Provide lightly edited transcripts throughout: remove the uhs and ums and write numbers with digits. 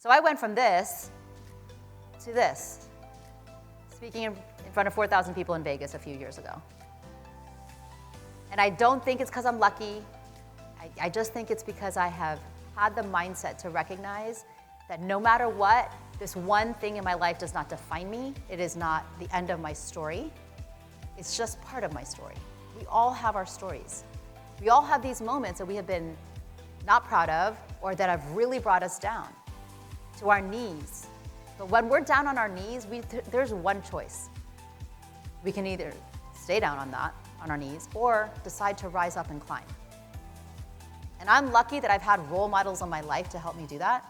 So I went from this to this, speaking in front of 4,000 people in Vegas a few years ago. And I don't think it's because I'm lucky. I just think it's because I have had the mindset to recognize that no matter what, this one thing in my life does not define me. It is not the end of my story. It's just part of my story. We all have our stories. We all have these moments that we have been not proud of or that have really brought us down to our knees. But when we're down on our knees, there's one choice. We can either stay down on our knees, or decide to rise up and climb. And I'm lucky that I've had role models in my life to help me do that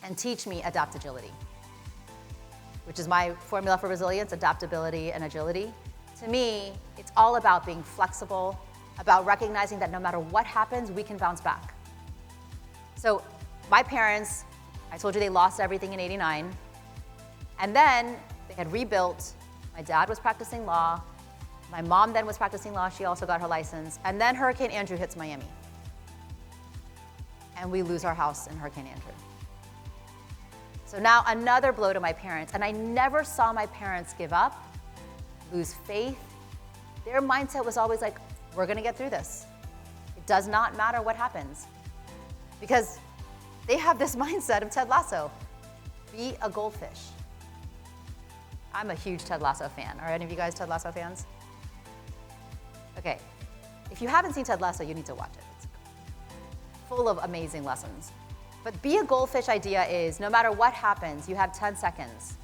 and teach me adaptability, which is my formula for resilience: adaptability and agility. To me, it's all about being flexible, about recognizing that no matter what happens, we can bounce back. So my parents, I told you they lost everything in '89, and then they had rebuilt. My dad was practicing law. My mom then was practicing law. She also got her license. And then Hurricane Andrew hits Miami. And we lose our house in Hurricane Andrew. So now another blow to my parents. And I never saw my parents give up, lose faith. Their mindset was always like, we're going to get through this. It does not matter what happens. Because they have this mindset of Ted Lasso. Be a goldfish. I'm a huge Ted Lasso fan. Are any of you guys Ted Lasso fans? Okay. If you haven't seen Ted Lasso, you need to watch it. It's full of amazing lessons. But be a goldfish idea is no matter what happens, you have 10 seconds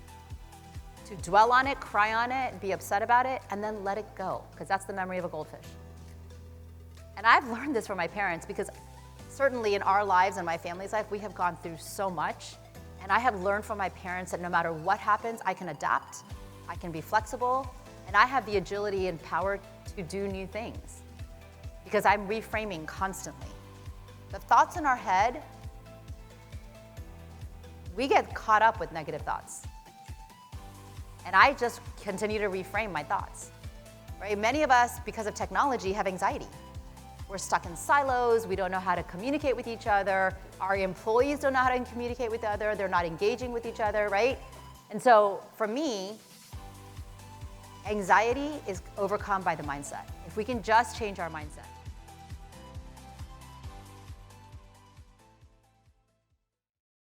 to dwell on it, cry on it, be upset about it, and then let it go, because that's the memory of a goldfish. And I've learned this from my parents, because certainly in our lives and my family's life, we have gone through so much. And I have learned from my parents that no matter what happens, I can adapt, I can be flexible, and I have the agility and power to do new things, because I'm reframing constantly. The thoughts in our head, we get caught up with negative thoughts. And I just continue to reframe my thoughts, right? Many of us, because of technology, have anxiety. We're stuck in silos. We don't know how to communicate with each other. Our employees don't know how to communicate with each other. They're not engaging with each other, right? And so for me, anxiety is overcome by the mindset. If we can just change our mindset.